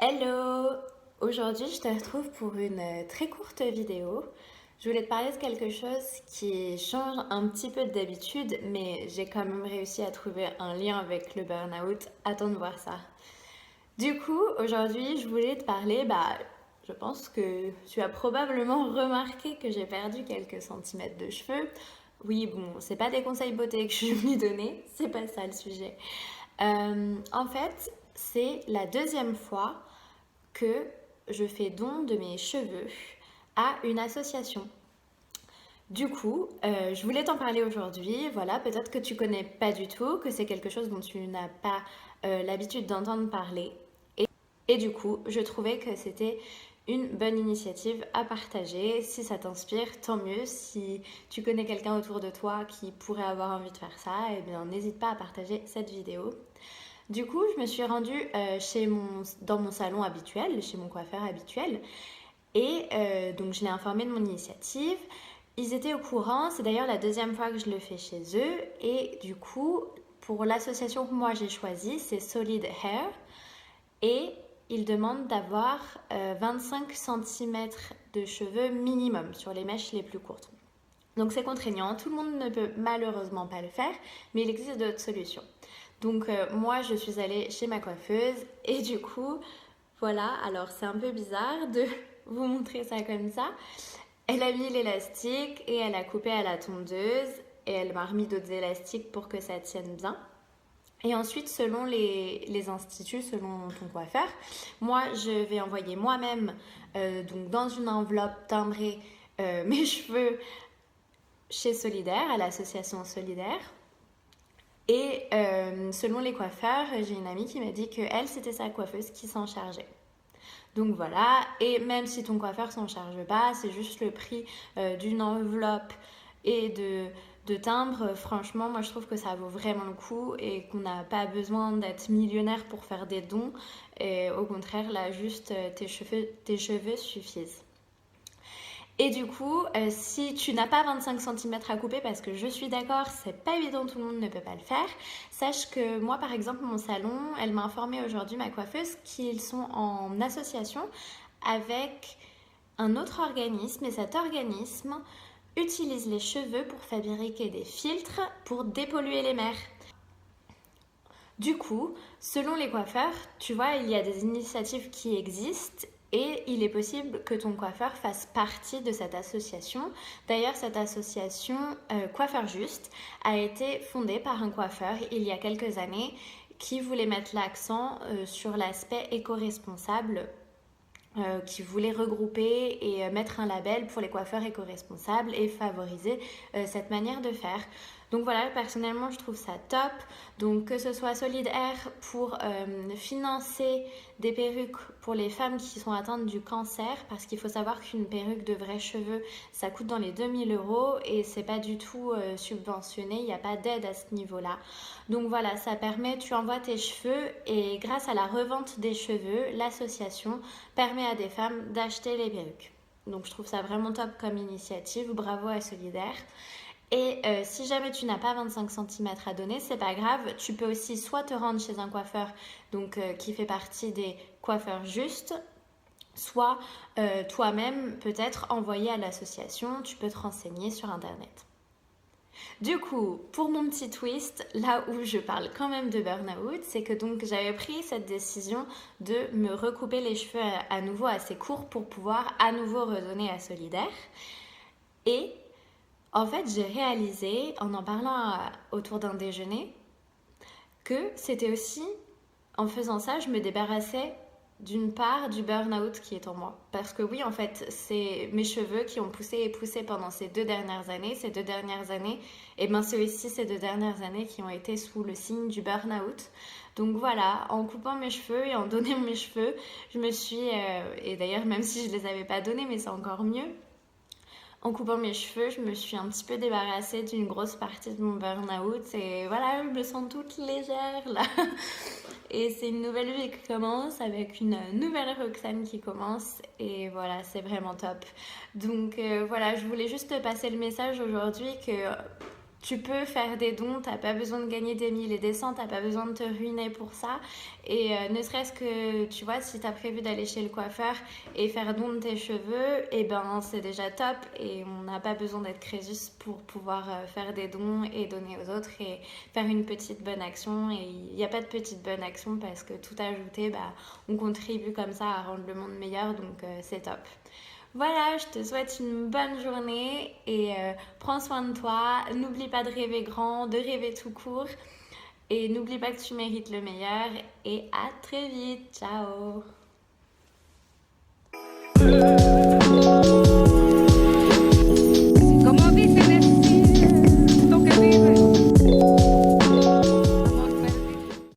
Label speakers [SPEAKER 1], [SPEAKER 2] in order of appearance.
[SPEAKER 1] Hello! Aujourd'hui, je te retrouve pour une très courte vidéo. Je voulais te parler de quelque chose qui change un petit peu d'habitude, mais j'ai quand même réussi à trouver un lien avec le burn-out. Attends de voir ça. Du coup, aujourd'hui, je voulais te parler, je pense que tu as probablement remarqué que j'ai perdu quelques centimètres de cheveux. Oui, bon, c'est pas des conseils beauté que je suis venue donner, c'est pas ça le sujet. En fait, c'est la deuxième fois que je fais don de mes cheveux à une association. Du coup, je voulais t'en parler aujourd'hui. Voilà, peut-être que tu connais pas du tout, que c'est quelque chose dont tu n'as pas l'habitude d'entendre parler. Et du coup, je trouvais que c'était une bonne initiative à partager. Si ça t'inspire, tant mieux. Si tu connais quelqu'un autour de toi qui pourrait avoir envie de faire ça, eh bien, n'hésite pas à partager cette vidéo. Du coup, je me suis rendue dans mon salon habituel, chez mon coiffeur habituel, et donc je l'ai informé de mon initiative. Ils étaient au courant, c'est d'ailleurs la deuxième fois que je le fais chez eux, et du coup, pour l'association que moi j'ai choisie, c'est Solid Hair, et ils demandent d'avoir 25 cm de cheveux minimum sur les mèches les plus courtes. Donc c'est contraignant, tout le monde ne peut malheureusement pas le faire, mais il existe d'autres solutions. Donc moi je suis allée chez ma coiffeuse et du coup voilà, alors c'est un peu bizarre de vous montrer ça comme ça. Elle a mis l'élastique et elle a coupé à la tondeuse et elle m'a remis d'autres élastiques pour que ça tienne bien. Et ensuite, selon les instituts, selon ton coiffeur, moi je vais envoyer moi-même donc dans une enveloppe timbrée mes cheveux chez Solidaire, à l'association Solidaire. Et selon les coiffeurs, j'ai une amie qui m'a dit que elle, c'était sa coiffeuse qui s'en chargeait. Donc voilà, et même si ton coiffeur s'en charge pas, c'est juste le prix d'une enveloppe et de timbre. Franchement, moi je trouve que ça vaut vraiment le coup et qu'on n'a pas besoin d'être millionnaire pour faire des dons. Et au contraire, là, juste tes cheveux suffisent. Et du coup, si tu n'as pas 25 cm à couper, parce que je suis d'accord, c'est pas évident, tout le monde ne peut pas le faire, sache que moi, par exemple, mon salon, elle m'a informé aujourd'hui, ma coiffeuse, qu'ils sont en association avec un autre organisme, et cet organisme utilise les cheveux pour fabriquer des filtres pour dépolluer les mers. Du coup, selon les coiffeurs, tu vois, il y a des initiatives qui existent et il est possible que ton coiffeur fasse partie de cette association. D'ailleurs, cette association Coiffeur Juste a été fondée par un coiffeur il y a quelques années qui voulait mettre l'accent sur l'aspect éco-responsable, qui voulait regrouper et mettre un label pour les coiffeurs éco-responsables et favoriser cette manière de faire. Donc voilà, personnellement, je trouve ça top. Donc que ce soit Solid Air pour financer des perruques pour les femmes qui sont atteintes du cancer, parce qu'il faut savoir qu'une perruque de vrais cheveux, ça coûte dans les 2000 € et c'est pas du tout subventionné, il n'y a pas d'aide à ce niveau-là. Donc voilà, ça permet, tu envoies tes cheveux et grâce à la revente des cheveux, l'association permet à des femmes d'acheter les perruques. Donc je trouve ça vraiment top comme initiative, bravo à Solidaire. Et si jamais tu n'as pas 25 cm à donner, c'est pas grave, tu peux aussi soit te rendre chez un coiffeur donc, qui fait partie des coiffeurs justes, soit toi-même peut-être envoyer à l'association, tu peux te renseigner sur internet. Du coup, pour mon petit twist, là où je parle quand même de burn-out, c'est que donc j'avais pris cette décision de me recouper les cheveux à nouveau assez courts pour pouvoir à nouveau redonner à Solidaire. Et en fait, j'ai réalisé, en parlant autour d'un déjeuner, que c'était aussi, en faisant ça, je me débarrassais d'une part du burn-out qui est en moi. Parce que oui, en fait, c'est mes cheveux qui ont poussé et poussé pendant ces 2 dernières années. Ces 2 dernières années, et bien c'est aussi ces 2 dernières années qui ont été sous le signe du burn-out. Donc voilà, en coupant mes cheveux et en donnant mes cheveux, je me suis, et d'ailleurs même si je ne les avais pas donnés, mais c'est encore mieux, en coupant mes cheveux, je me suis un petit peu débarrassée d'une grosse partie de mon burn-out et voilà, je me sens toute légère là. Et c'est une nouvelle vie qui commence avec une nouvelle Roxane qui commence et voilà, c'est vraiment top. Donc voilà, je voulais juste te passer le message aujourd'hui que tu peux faire des dons, t'as pas besoin de gagner des mille et des cents, t'as pas besoin de te ruiner pour ça. Et ne serait-ce que, tu vois, si t'as prévu d'aller chez le coiffeur et faire don de tes cheveux, et ben c'est déjà top. Et on n'a pas besoin d'être Crésus pour pouvoir faire des dons et donner aux autres et faire une petite bonne action. Et il n'y a pas de petite bonne action parce que tout ajouté, bah, on contribue comme ça à rendre le monde meilleur, donc c'est top. Voilà, je te souhaite une bonne journée et prends soin de toi. N'oublie pas de rêver grand, de rêver tout court. Et n'oublie pas que tu mérites le meilleur. Et à très vite. Ciao.